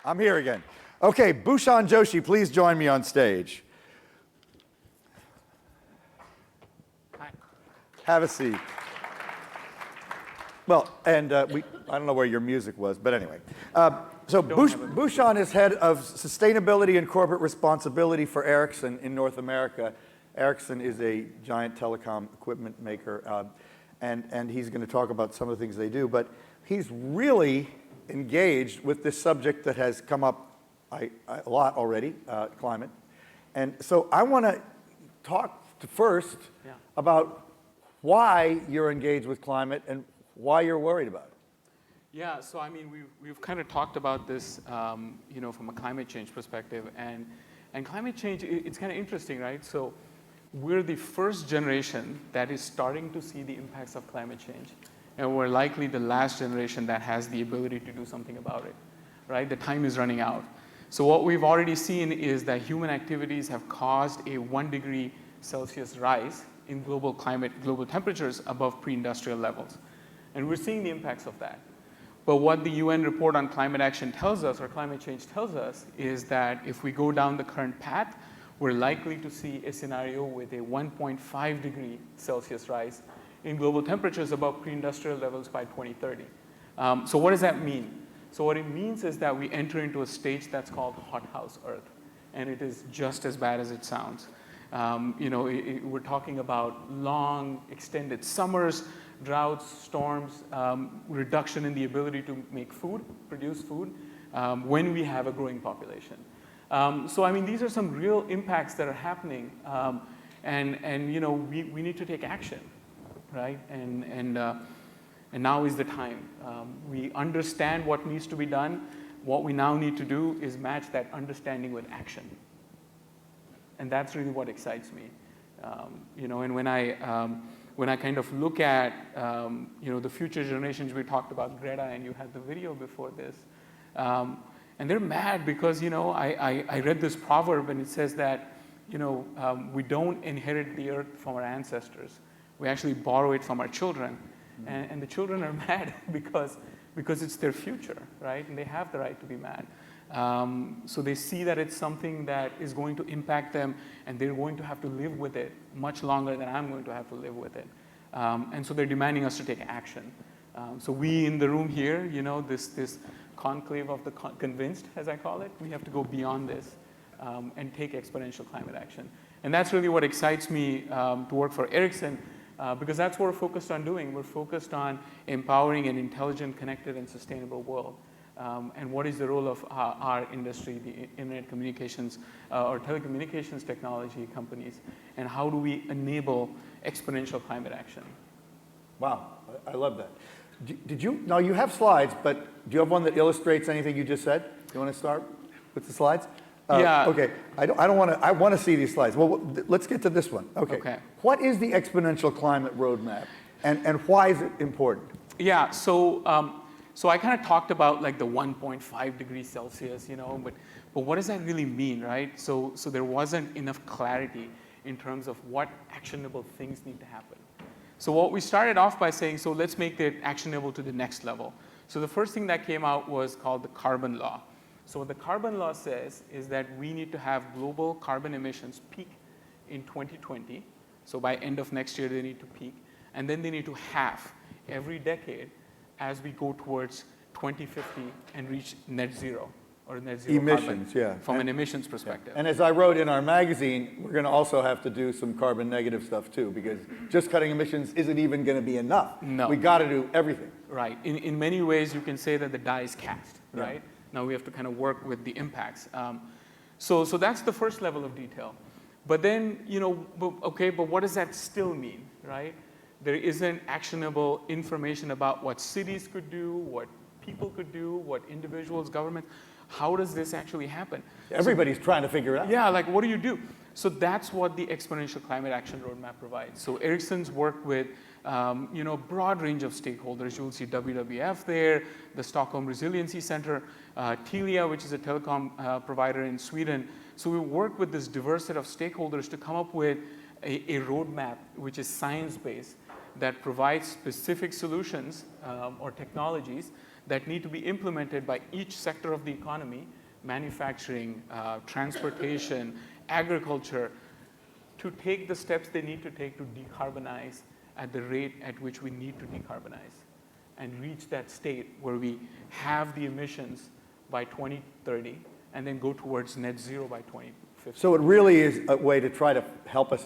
I'm here again. Okay, Bhushan Joshi, please join me on stage. Hi. Have a seat. Well, and I don't know where your music was, but anyway. So Bhushan is head of sustainability and corporate responsibility for Ericsson in North America. Ericsson is a giant telecom equipment maker, and he's going to talk about some of the things they do. But he's really engaged with this subject that has come up a lot already, climate. And so I want to talk first about why you're engaged with climate and why you're worried about it. Yeah, so I mean, we've kind of talked about this, from a climate change perspective, and climate change, it's kind of interesting, right? So we're the first generation that is starting to see the impacts of climate change, and we're likely the last generation that has the ability to do something about it, right? The time is running out. So what we've already seen is that human activities have caused a 1 degree Celsius rise in global temperatures above pre-industrial levels. And we're seeing the impacts of that. But what the UN report on climate action tells us, or climate change tells us, is that if we go down the current path, we're likely to see a scenario with a 1.5 degree Celsius rise in global temperatures above pre-industrial levels by 2030. So what does that mean? So what it means is that we enter into a stage that's called hothouse Earth, and it is just as bad as it sounds. We're talking about long, extended summers, droughts, storms, reduction in the ability to make food, produce food, when we have a growing population. So I mean, these are some real impacts that are happening, and we need to take action, right? And now is the time. We understand what needs to be done. What we now need to do is match that understanding with action. And that's really what excites me. And when I kind of look at, the future generations, we talked about Greta, and you had the video before this. And they're mad because, I read this proverb, and it says that, we don't inherit the earth from our ancestors. We actually borrow it from our children. And the children are mad because it's their future, right? And they have the right to be mad. So they see that it's something that is going to impact them, and they're going to have to live with it much longer than I'm going to have to live with it. And so they're demanding us to take action. So we in the room here, this conclave of the convinced, as I call it, we have to go beyond this and take exponential climate action. And that's really what excites me to work for Ericsson, because that's what we're focused on doing. We're focused on empowering an intelligent, connected, and sustainable world. And what is the role of our industry, the internet communications or telecommunications technology companies, and how do we enable exponential climate action? Wow, I love that. Now you have slides, but do you have one that illustrates anything you just said? You want to start with the slides? Yeah. Okay, I want to see these slides. Well, let's get to this one. Okay. What is the exponential climate roadmap, and why is it important? Yeah, so I kind of talked about like the 1.5 degrees Celsius, but what does that really mean, right? So there wasn't enough clarity in terms of what actionable things need to happen. So what we started off by saying, so let's make it actionable to the next level. So the first thing that came out was called the carbon law. So what the carbon law says is that we need to have global carbon emissions peak in 2020. So by end of next year, they need to peak. And then they need to halve every decade as we go towards 2050 and reach net zero, or net zero emissions, carbon, from an emissions perspective. And as I wrote in our magazine, we're going to also have to do some carbon negative stuff too, because just cutting emissions isn't even going to be enough. No. We got to do everything. Right. In many ways, you can say that the die is cast, right? Now we have to kind of work with the impacts. So that's the first level of detail. But then, but what does that still mean, right? There isn't actionable information about what cities could do, what people could do, what individuals, governments. How does this actually happen? Everybody's trying to figure it out. Yeah, like what do you do? So that's what the Exponential Climate Action Roadmap provides. So Ericsson's worked with a broad range of stakeholders. You'll see WWF there, the Stockholm Resiliency Center, Telia, which is a telecom provider in Sweden. So we work with this diverse set of stakeholders to come up with a roadmap which is science-based, that provides specific solutions or technologies that need to be implemented by each sector of the economy, manufacturing, transportation, agriculture, to take the steps they need to take to decarbonize at the rate at which we need to decarbonize and reach that state where we have the emissions by 2030 and then go towards net zero by 2050. So it really is a way to try to help us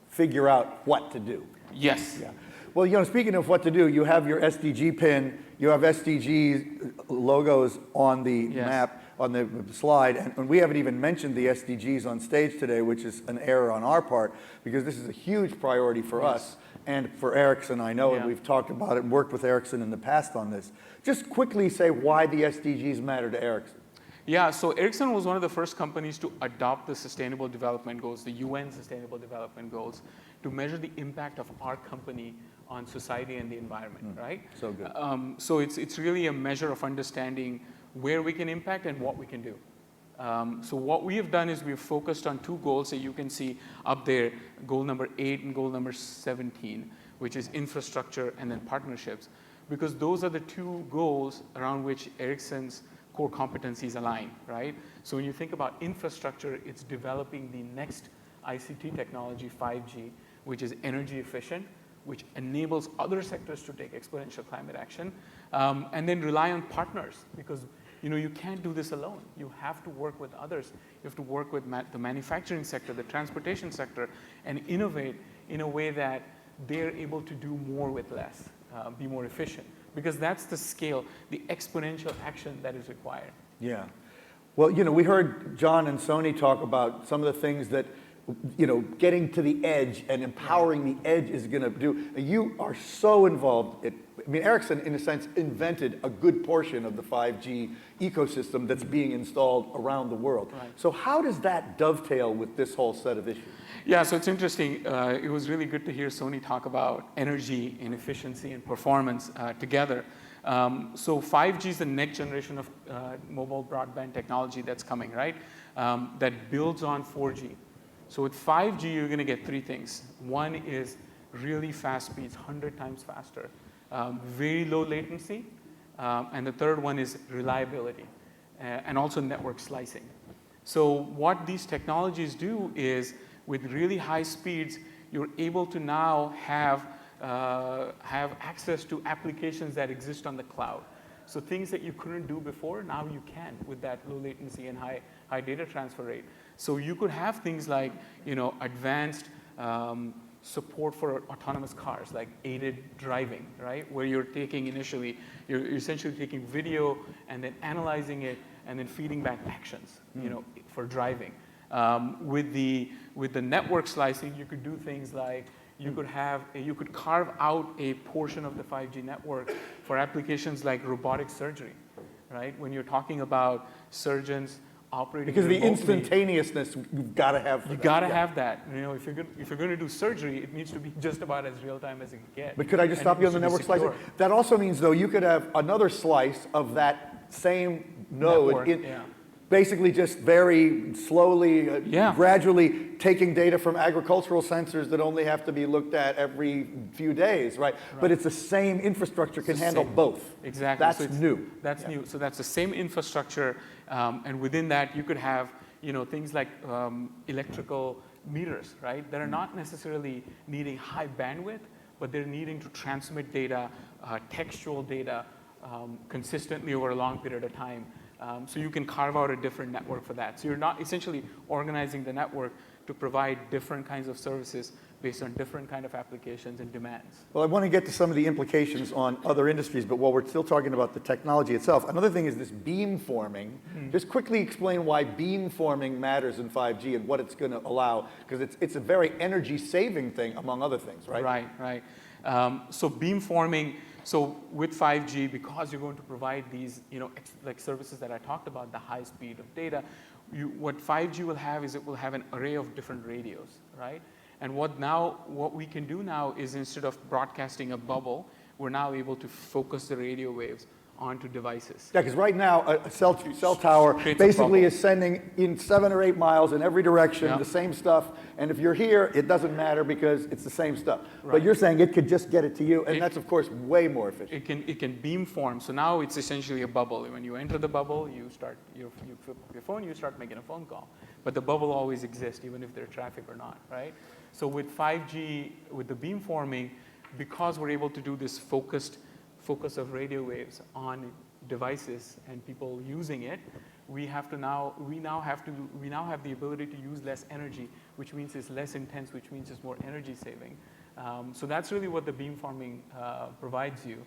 figure out what to do. Yes. Yeah. Well, speaking of what to do, you have your SDG pin, you have SDG logos on the map, on the slide, and we haven't even mentioned the SDGs on stage today, which is an error on our part, because this is a huge priority for us and for Ericsson, I know, and we've talked about it and worked with Ericsson in the past on this. Just quickly say why the SDGs matter to Ericsson. Yeah, so Ericsson was one of the first companies to adopt the Sustainable Development Goals, the UN Sustainable Development Goals, to measure the impact of our company on society and the environment, right? So good. So it's really a measure of understanding where we can impact and what we can do. So what we have done is we've focused on two goals that you can see up there, goal number 8 and goal number 17, which is infrastructure and then partnerships, because those are the two goals around which Ericsson's core competencies align, right? So when you think about infrastructure, it's developing the next ICT technology, 5G, which is energy efficient, which enables other sectors to take exponential climate action, and then rely on partners, because you can't do this alone. You have to work with others. You have to work with the manufacturing sector, the transportation sector, and innovate in a way that they're able to do more with less, be more efficient, because that's the scale, the exponential action that is required. Yeah. Well, we heard John and Sony talk about some of the things that getting to the edge and empowering the edge is going to do. You are so involved. Ericsson, in a sense, invented a good portion of the 5G ecosystem that's being installed around the world. Right. So how does that dovetail with this whole set of issues? Yeah, so it's interesting. It was really good to hear Sony talk about energy and efficiency and performance together. So 5G is the next generation of mobile broadband technology that's coming, right? That builds on 4G. So with 5G, you're going to get three things. One is really fast speeds, 100 times faster, very low latency, and the third one is reliability, and also network slicing. So what these technologies do is, with really high speeds, you're able to now have access to applications that exist on the cloud. So things that you couldn't do before, now you can with that low latency and high data transfer rate. So you could have things like, advanced support for autonomous cars, like aided driving, right? Where you're essentially taking video and then analyzing it and then feeding back actions, for driving. With the network slicing, you could do things like you could carve out a portion of the 5G network for applications like robotic surgery, right? When you're talking about surgeons operating because remotely, the instantaneousness you've got to have. You got to have that. If you're going to do surgery, it needs to be just about as real time as it can get. But could I just stop you on the network slicing? That also means, though, you could have another slice of that same node, basically just very slowly, gradually taking data from agricultural sensors that only have to be looked at every few days, right? But it's the same infrastructure can handle both. Exactly. That's new. That's new. So that's the same infrastructure, and within that you could have things like electrical meters, right? That are not necessarily needing high bandwidth, but they're needing to transmit data, textual data, consistently over a long period of time. So you can carve out a different network for that. So you're not essentially organizing the network to provide different kinds of services based on different kind of applications and demands. Well, I want to get to some of the implications on other industries, but while we're still talking about the technology itself, another thing is this beamforming. Just quickly explain why beamforming matters in 5G and what it's going to allow, because it's a very energy-saving thing, among other things, right? Right. So beamforming. So with 5G, because you're going to provide these, like services that I talked about, the high speed of data, what 5G will have is it will have an array of different radios, right? And what we can do now is, instead of broadcasting a bubble, we're now able to focus the radio waves onto devices. Yeah, because right now, a cell tower Creates a basically bubble. is sending in 7 or 8 miles in every direction Yeah. the same stuff. And if you're here, it doesn't matter because it's the same stuff. But Right. you're saying it could just get it to you, and It- that's, of course, way more efficient. It can beamform. So now it's essentially a bubble. When you enter the bubble, you flip your phone, you start making a phone call. But the bubble always exists, even if there's traffic or not, right? So with 5G, with the beamforming, because we're able to do this focus of radio waves on devices and people using it, we now have the ability to use less energy, which means it's less intense, which means it's more energy saving. So that's really what the beamforming provides you.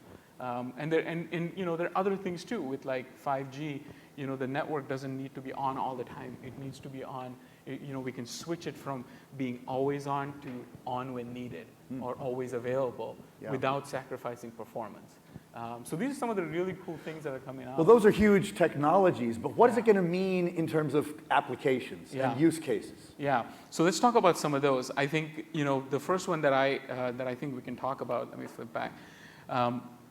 And there are other things too with like 5G. The network doesn't need to be on all the time. It needs to be on. We can switch it from being always on to on when needed or always available without sacrificing performance. So these are some of the really cool things that are coming out. Well, those are huge technologies, but what is it going to mean in terms of applications Yeah. and use cases? Yeah. So let's talk about some of those. I think the first one that I think we can talk about. Let me flip back.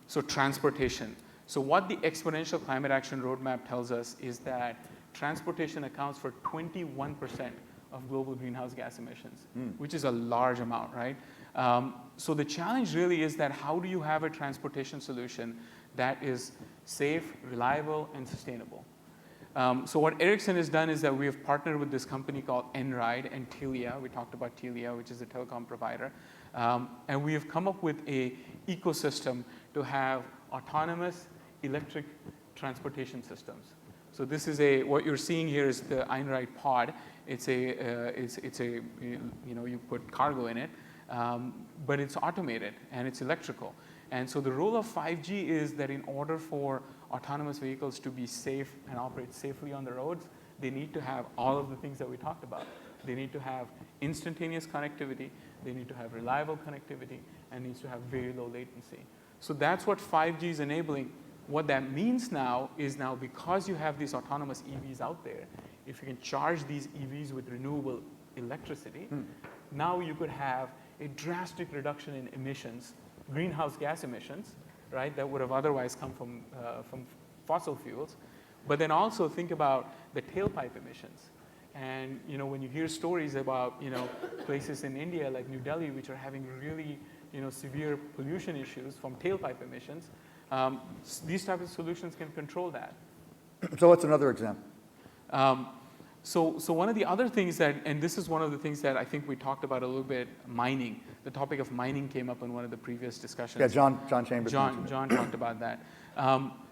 So transportation. So what the Exponential Climate Action Roadmap tells us is that transportation accounts for 21% of global greenhouse gas emissions, which is a large amount, right? So the challenge really is that how do you have a transportation solution that is safe, reliable, and sustainable? So what Ericsson has done is that we have partnered with this company called Enride and Telia. We talked about Telia, which is a telecom provider. And we have come up with an ecosystem to have autonomous electric transportation systems. So this is what you're seeing here is the Einride Pod. It's you put cargo in it, but it's automated and it's electrical. And so the role of 5G is that in order for autonomous vehicles to be safe and operate safely on the roads, they need to have all of the things that we talked about. They need to have instantaneous connectivity, they need to have reliable connectivity, and needs to have very low latency. So that's what 5G is enabling. What that means now is because you have these autonomous EVs out there, if you can charge these EVs with renewable electricity, now you could have a drastic reduction in emissions, greenhouse gas emissions, right, that would have otherwise come from fossil fuels. But then also think about the tailpipe emissions. And when you hear stories about places in India like New Delhi, which are having really severe pollution issues from tailpipe emissions, these types of solutions can control that. So what's another example? So one of the other things and this is one of the things that I think we talked about a little bit, mining. The topic of mining came up in one of the previous discussions. Yeah, John Chambers mentioned it. John talked about that.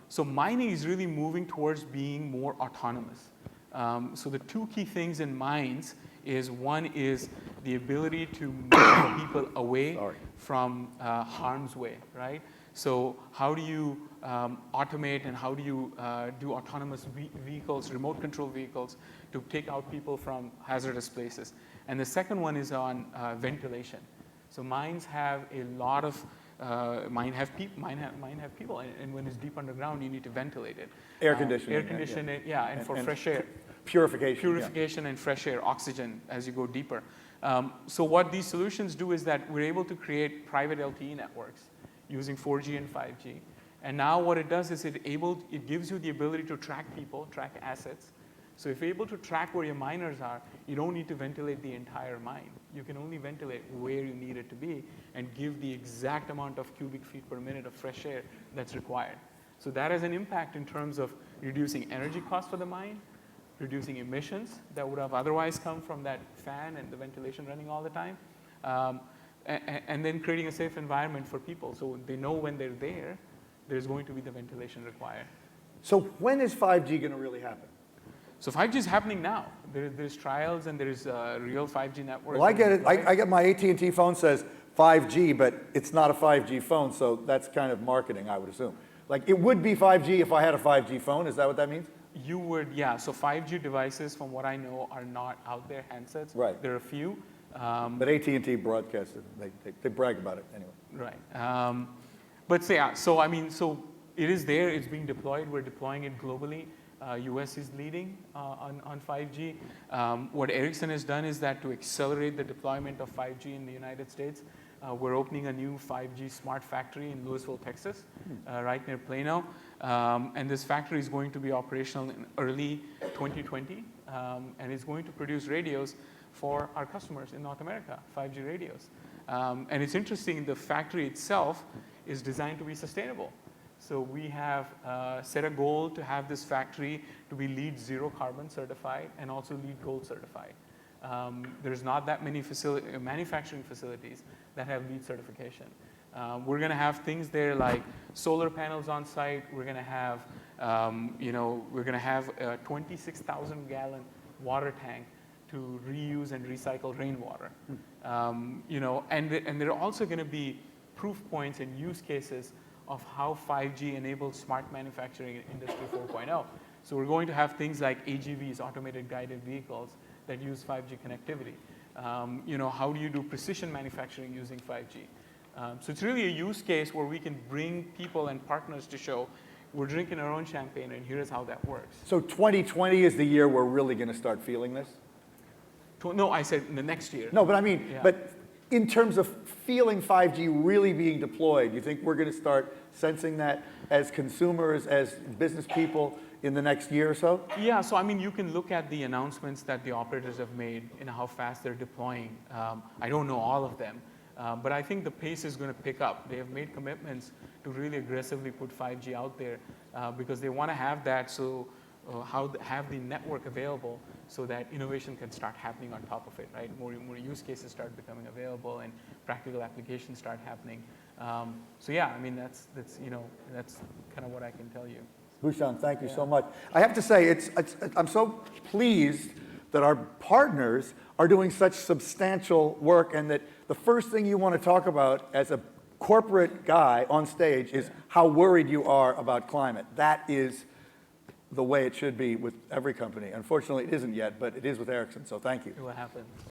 So mining is really moving towards being more autonomous. So the two key things in mines is one is the ability to move people away from harm's way, right? So how do you automate and how do you do autonomous vehicles, remote control vehicles to take out people from hazardous places? And the second one is on ventilation. So mines have a lot of mine have people, and when it's deep underground, you need to ventilate it. Air conditioning. Air conditioning, and for fresh air. Purification. And fresh air, oxygen as you go deeper. So what these solutions do is that we're able to create private LTE networks using 4G and 5G. And now what it does is it gives you the ability to track people, track assets. So if you're able to track where your miners are, you don't need to ventilate the entire mine. You can only ventilate where you need it to be and give the exact amount of cubic feet per minute of fresh air that's required. So that has an impact in terms of reducing energy costs for the mine, reducing emissions that would have otherwise come from that fan and the ventilation running all the time, and then creating a safe environment for people. So they know when they're there, there's going to be the ventilation required. So when is 5G going to really happen? So 5G is happening now. There's trials and there's real 5G networks. Well, I get it. I get my AT&T phone says 5G, but it's not a 5G phone, so that's kind of marketing, I would assume. Like, it would be 5G if I had a 5G phone. Is that what that means? You would, yeah. So 5G devices, from what I know, are not out there, handsets. Right. There are a few. But AT&T broadcast it. They brag about it anyway. Right. But so, yeah, so it is there. It's being deployed. We're deploying it globally. US is leading on 5G. What Ericsson has done is that to accelerate the deployment of 5G in the United States, We're opening a new 5G smart factory in Louisville, Texas, right near Plano. And this factory is going to be operational in early 2020, and it's going to produce radios for our customers in North America, 5G radios. And it's interesting, the factory itself is designed to be sustainable. So we have set a goal to have this factory to be LEED Zero Carbon certified and also LEED Gold certified. There's not that many manufacturing facilities that have LEED certification. We're going to have things there like solar panels on site. We're going to have, we're going to have a 26,000 gallon water tank to reuse and recycle rainwater. And there are also going to be proof points and use cases of how 5G enables smart manufacturing in Industry 4.0. So we're going to have things like AGVs, automated guided vehicles, that use 5G connectivity. How do you do precision manufacturing using 5G? So it's really a use case where we can bring people and partners to show we're drinking our own champagne and here's how that works. So 2020 is the year we're really going to start feeling this? No, I said in the next year. No, but I mean, Yeah. but in terms of feeling 5G really being deployed, do you think we're going to start sensing that as consumers, as business people in the next year or so? Yeah, so I mean, you can look at the announcements that the operators have made and how fast they're deploying. I don't know all of them, but I think the pace is going to pick up. They have made commitments to really aggressively put 5G out there because they want to have that, so have the network available so that innovation can start happening on top of it, right? More use cases start becoming available and practical applications start happening. So yeah, I mean, that's kind of what I can tell you. Bhushan, thank you so much. I have to say, I'm so pleased that our partners are doing such substantial work, and that the first thing you want to talk about as a corporate guy on stage is how worried you are about climate. That is the way it should be with every company. Unfortunately, it isn't yet, but it is with Ericsson, so thank you. What happened?